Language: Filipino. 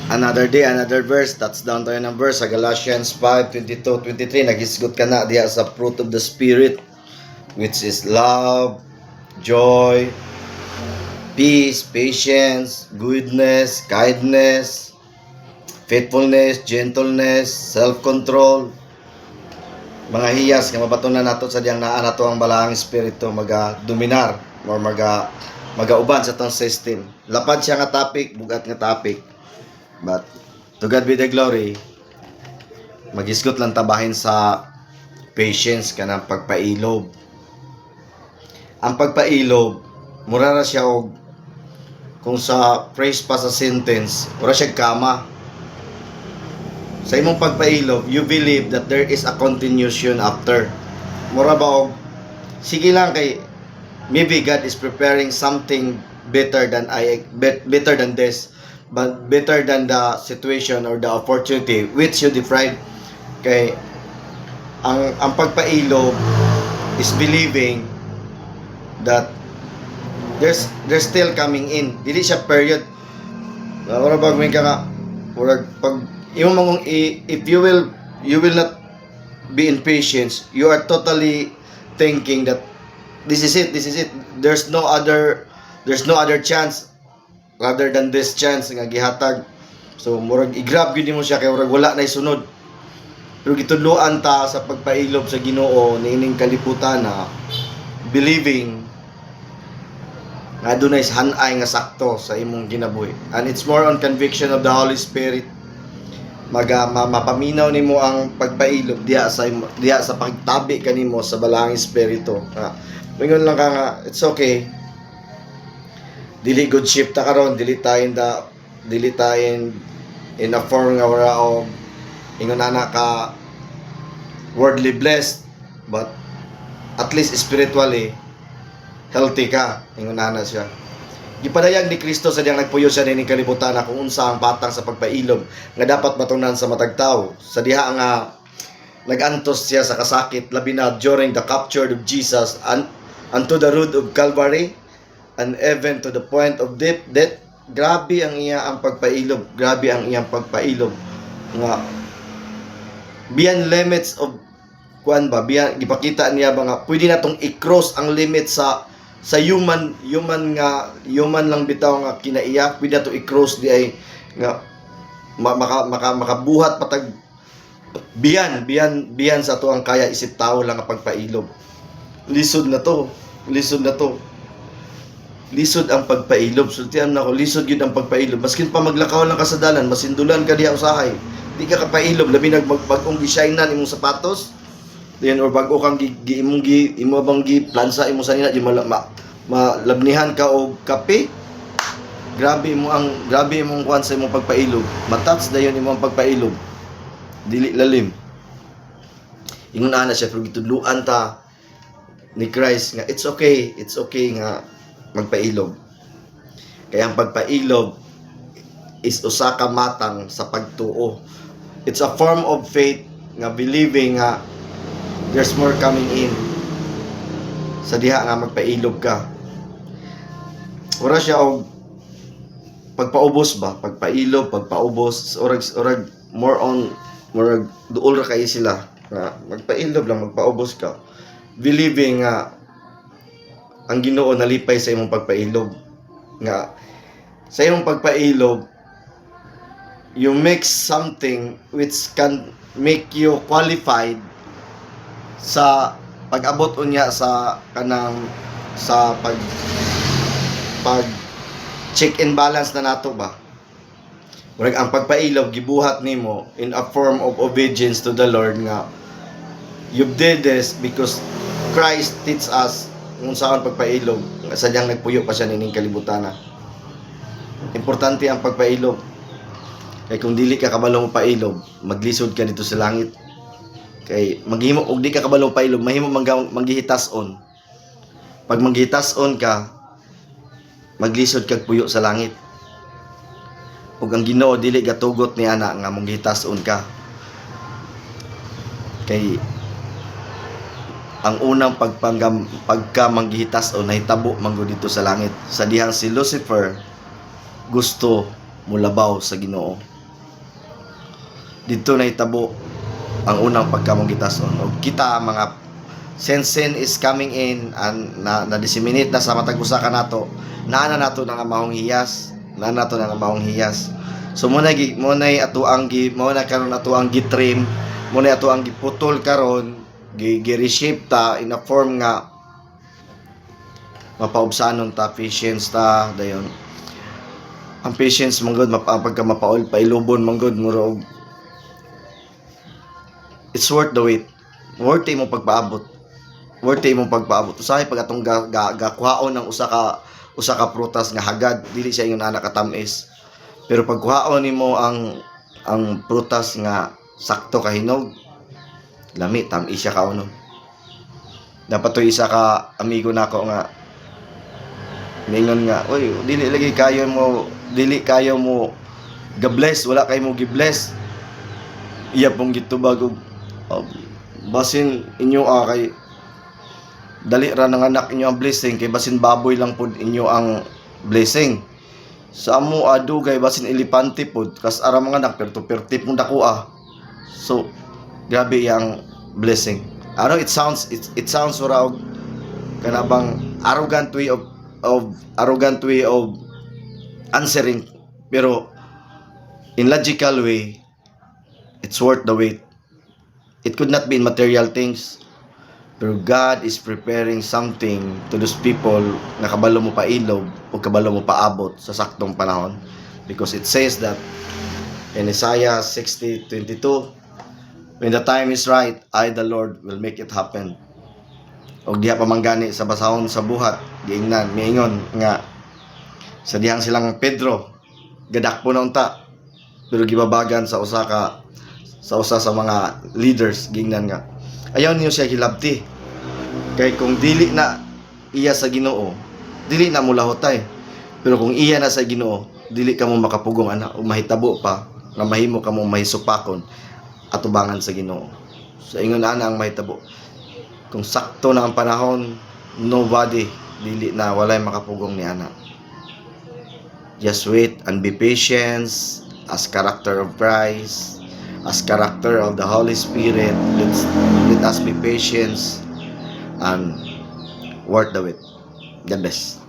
Another day, another verse. That's down tayo ng verse sa Galatians 5:22-23. Nagisgot ka na diya sa fruit of the Spirit, which is love, joy, peace, patience, goodness, kindness, faithfulness, gentleness, self-control. Mga hiyas nga mabatunan nato sa diyang naa nato ang balaang espiritu maga-dominar or magauban sa tong system. Lapad siya nga topic, bugat nga topic. But to God be the glory. Magisgot lang tabahin sa patience kanang pagpailob. Ang pagpailob mura ra siya og kung sa phrase pa sa sentence, mura siya kama. Sa imong pagpailob, you believe that there is a continuation after. Mura ba og sige lang kay maybe God is preparing something better than this, but better than the situation or the opportunity which you deprived. Kay ang pagpailob is believing that there's still coming in. Dili siya period. Wala bag may ka nga pag yung mong if you will not be in patience, you are totally thinking that this is it, there's no other chance rather than this chance nga gihatag. So murag i-grab gyud mo siya kay murag wala na isunod. Pero gitudloan ta sa pagpailob sa Ginoo niining kalibutan na believing nga adunay hanay nga sakto sa imong ginabuhi. And it's more on conviction of the Holy Spirit. Mapaminaw nimo ang pagpailob diha sa pagtabi kanimo sa balaang espiritu. Mingon lang ka nga, it's okay. Dili good shift ta karon, dili tayo in a form nga wala og ingon ana ka worldly blessed, but at least spiritually healthy ka, ingon ana siya. Gipadayag ni Kristo sa diyang nagpuyo siya nining kalibutan na kung unsa ang patang sa pagpailob nga dapat batunan sa matag tawo. Sa diha nga nagantos siya sa kasakit labi na during the capture of Jesus unto the road of Calvary and even to the point of death. Grabe ang iyang pagpailob, nga beyond limits of gipakita niya ba nga pwede na tong i-cross ang limit sa human lang bitaw nga kinaiya, pwede na to i-cross di ay nga makabuhat patag biyan sa to ang kaya isip tao lang nga pagpailob. Lisod ang pagpailob. Sultian na ko, lisod yun ang pagpailob. Maskin pa maglakaw lang ka sa dalan, masindulan ka diha usahay, di ka kapailob, labi nagbagong gisaynan imong sapatos, then or bago kang imo bang plansa imo sa nina di malabnihan ka og kape. Grabe imong kuan sa imong pagpailob. Matats dayon imong pagpailob. Dili lalim. Ingon ana siya pero gitudluan ta ni Christ nga it's okay nga magpailob. Kaya ang pagpailob is usa ka matang sa pagtuo. It's a form of faith nga believing nga there's more coming in. Sa diha nga magpailob ka. Ora siya og pagpaubos ba, pagpaubos orag more duol ra kay sila nga magpailob lang, magpaubos ka. Believing nga ang Ginoo nalipay sa imong pagpailob. Nga sa imong pagpailob you make something which can make you qualified sa pag-abot unya sa kanang sa pag check and balance na nato ba. Murag ang pagpailob gibuhat nimo in a form of obedience to the Lord nga you did this because Christ teach us kung saan pagpailob. Sadyang nagpuyo pa siya nining kalibutan na. Importante ang pagpailob. Kay kung dili ka kabalo mo pailob, maglisod ka dito sa langit. Kay maghimo og di ka kabalo pailob, mahimo manggihitason. Pag manggihitason ka, maglisod kag puyo sa langit. Ug ang Ginoo dili gatugot ni ana nga manggihitason ka. Kay ang unang pagka manggihitason nahitabo manggo dito sa langit. Sa dihang si Lucifer gusto mulabaw sa Ginoo. dito na itabo ang unang pagkamong gitason. O kita mga sin is coming in and na disseminate na sa matag usa ka nato. Naana nato nga mahong hiyas, naana nato nga mahong hiyas. So mo na ato ang mo na karon ato ang gitrim, mo na ato ang giputol karon, gi-reshape ta in a form nga mapaubsanon ta, patience ta dayon. Ang patience manggod pagka mapaul pailubon manggod murag it's worth the wait. Worth imong pagpaabot. Worth imong pagpaabot. Usahay pag atong gakuhaon ng usa ka prutas nga hagad, dili siya ingon anak katamis. Pero pag kuhaon nimo ang prutas nga sakto kahinog, lami tamis siya kaunon. Dapat to isa ka amigo nako nga mingon nga, oy, dili kayo mo ga-bless, wala kay mo gi-bless. Iya pong gitubag og basin inyo kay dali ra ng anak inyo ang blessing, kay basin baboy lang pod inyo ang blessing. Sa amo adugay basin elepante pod kas ara mga anak perti pong dakuha. So grabe yang blessing. Ano it sounds sura og kanabang arrogant way of answering, pero in logical way it's worth the wait. It could not be in material things, pero God is preparing something to those people na kabalo mo pa ilog o kabalo mo pa abot sa saktong panahon, because it says that in Isaiah 60:22, when the time is right, I the Lord will make it happen. Og diha pa manggani sa basahon sa buhat, giingnan miingon nga sa dihang silang Pedro gadakpo na unta, pero gibabagan sa usa sa mga leaders, giingnan nga ayaw niyo siya hilabti, kay kung dili na iya sa Ginoo dili na mo lahotay, pero kung iya na sa Ginoo dili ka mo makapugong ana o mahitabo pa nga mahimo ka mo mahisupakon at ubangan sa Ginoo. So ingon ana ang mahitabo, kung sakto na ang panahon, nobody dili na walay makapugong ni ana. Just wait and be patient as character of Christ, as character of the Holy Spirit. Let us be patient and worth the wait. God bless.